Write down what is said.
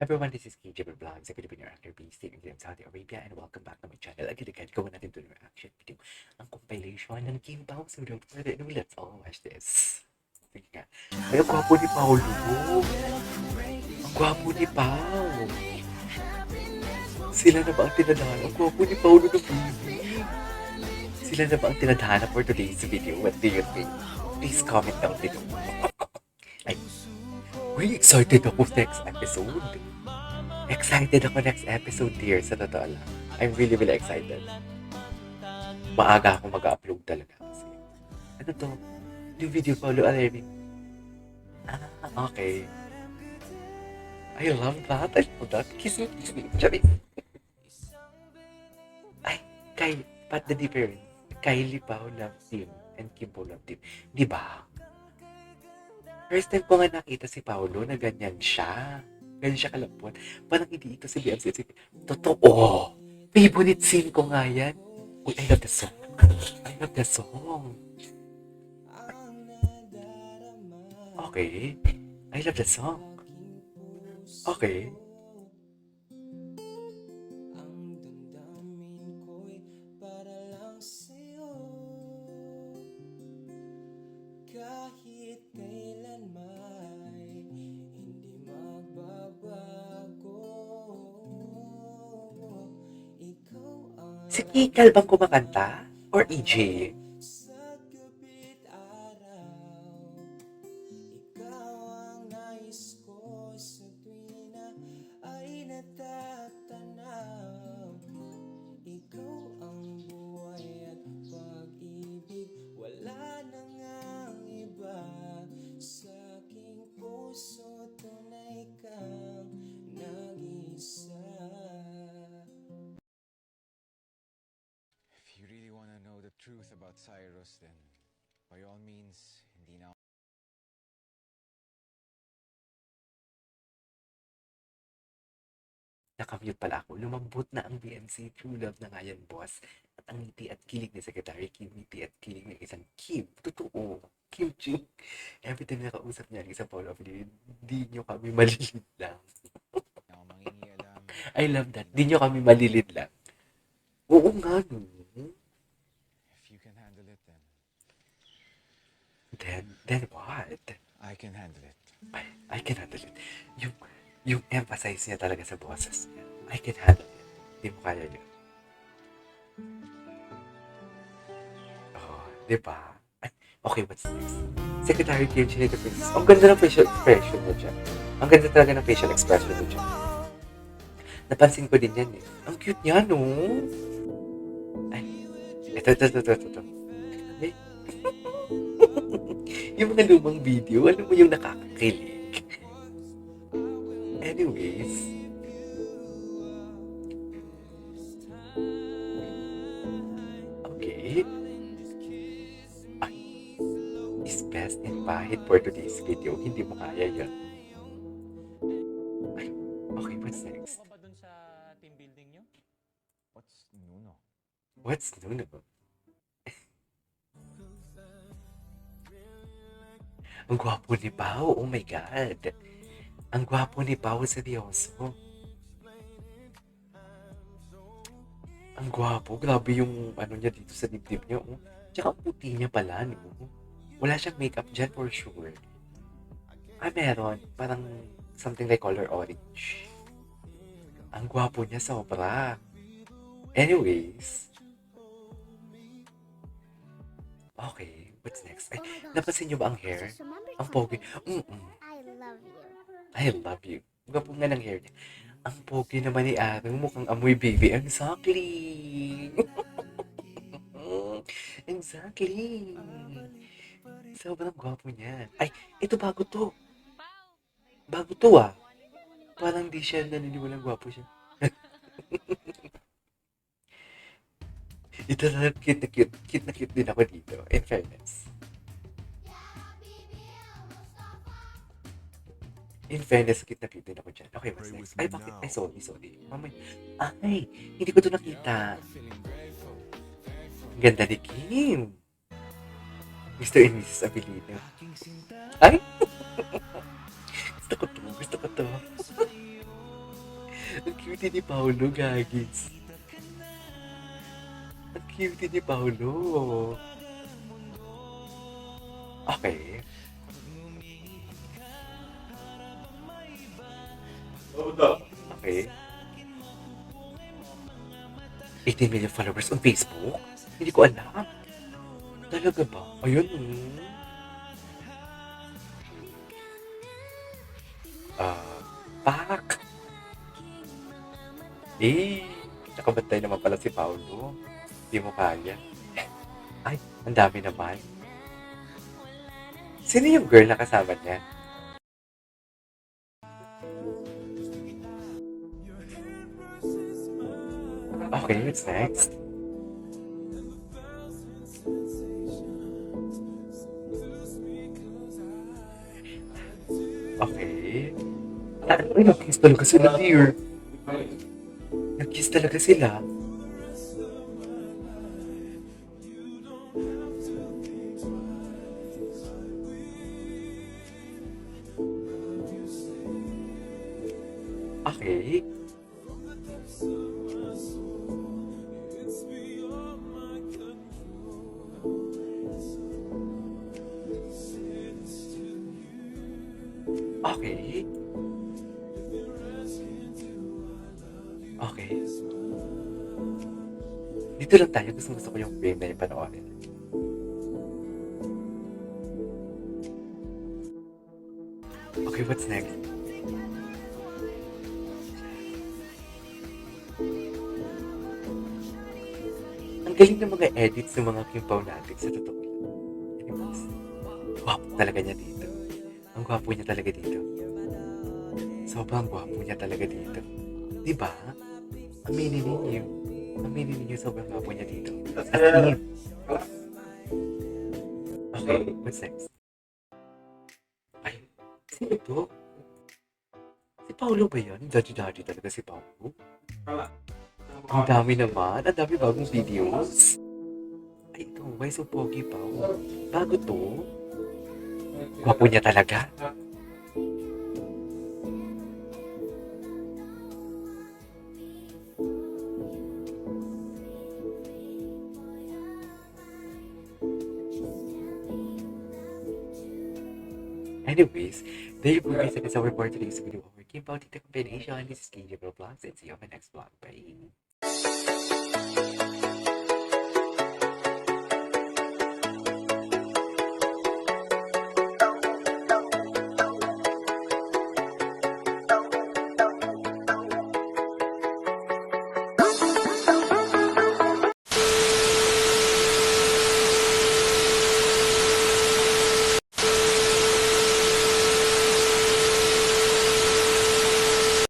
Everyone, this is KJ Vlogs, a Filipino actor based in Saudi Arabia, and welcome back to my channel. Again, gawin natin ito ng reaction video. Ang compilation ng Kim Pao. So don't further ado, let's all watch this. Sige nga. Ay, ang gwapo ni Paolo. Ang gwapo ni Pao. Sila na ba ang tinadhana? Ang gwapo ni Paolo ng baby. Sila na ba ang tinadhana for today's video? What do you think? Please comment down below. Ay, excited ako sa next episode. Excited ako next episode, dear. Sa totoo lang. I'm really excited. Maaga ako mag-upload talaga. Kasi, ano to? New video, Paulo Alerving. Okay. I love that. I love that. Kiss me. Charis. Ay, but the difference. Kylie Pao love team and Kim Pao love team. Di ba? First time ko nga nakita si Paolo na ganyan siya. Ganyan siya kalapot. Parang hindi ito si BMC. Totoo. Favorite scene ko nga yan. Uy, I love the song. I love the song. Okay. I love the song. Okay. Kahit kailan may hindi magbabago. Ikaw ang Si Kikal bang kumakanta? Or EJ? sa gabi't araw. Ikaw ang nais ko sa tuwina ay natatanaw. Ikaw ang buhay at pag-ibig, wala nang ang iba. Sa aking puso tunay kang nag-isa. If you really want to know the truth about Cyrus, then by all means, hindi na Nakamute pala ako. Lumambot na ang BMC. True love na nga yan, boss. At ang ngiti at kilig ni Secretary Kim. Ngiti at kilig ng isang Kim. Totoo. Kim Ching. Every time nakausap niya ang isang Paolo, di nyo kami malilid lang. ako mangingialam. I love that. Di nyo kami malilid lang. Oo nga, no. If you can handle it, Then what? I can handle it. I can handle it. Yung emphasize niya talaga sa boses niya. I can handle it. Di mo kaya yun. Oh, di ba? Okay, what's next? Secretary Kim Chinita Princess. Ang ganda ng facial expression niya dyan. Ang ganda talaga ng facial expression niya dyan. Napansin ko din yan eh. Ang cute niya, no? Ay, ito. Ay. Yung mga lumang video, alam mo yung nakakakilig. Anyways. Okay. Ay, is best in pahit for today's video. Hindi mo kaya yan. Ay, okay, what's next? Ano ka ba dun sa team building nyo? What's Nuno? What's new? Ang gwapo ni Pao. Oh my God. Ang gwapo ni Pao, seryoso. Ang gwapo. Grabe yung ano niya dito sa dibdib niya. Oh. Tsaka ang puti niya pala. No? Wala siyang makeup dyan for sure. Meron. Parang something like color orange. Ang gwapo niya sobra. Anyways. Okay. What's next? Ay, napansin niyo ba ang hair? Ang pogi. I love you. I love you. Gwapo nga ng hair niya. Ang pogi naman ni Arang, mukhang amoy baby. Exactly. Exactly. Sobrang gwapo niya. Ay, ito bago to. Bago to ah. Parang di siya naniniwalang gwapo siya. Ito na cute na cute. Cute na cute din ako dito. In fairness. In fairness, cute na cute din ako dyan. Okay, what's next? Ay, bakit? Ay, sorry. Mamay. Ay, hindi ko to nakita. Ang ganda ni Kim. Mr. and Mrs. Abilino. Ay! Gusto ko to. Ang cute ni Paolo, gagis. Ang cute ni Paolo. Okay. Okay. 18 million followers on Facebook? Hindi ko alam. Talaga ba? Ayun. Pak! Nakabantay naman pala si Paolo. Hindi mo kaya. Ay, ang dami naman. Sino yung girl na kasama niya? Okay, what's next? Okay. Ay, nag-kiss talaga sila, dear. Nag-kiss talaga sila. Okay. Okay. Okay. Dito lang tayo. Gusto ko yung frame na yung panoorin. Okay, what's next? Ang galing ng mga edits ng mga Kimpaw natin sa totoo lang. Anyways, gwapo talaga niya dito. Ang gwapo niya talaga dito. Sobrang gwapo niya talaga dito. Diba? Aminin ninyo. Aminin ninyo sobrang gwapo niya dito. As in. Okay, what's next? Ay, sino to? Si Paolo ba yan? Daddy-daddy talaga si Paolo. Ang dami naman. Ang dami bagong videos. Ay, ito. Why so pogi, Paolo? Bago to. Gwapo niya talaga. Anyways, there you go guys. That is our for today's video. We're about the combination. This is KJ Vlogs and see you on my next vlog. Bye.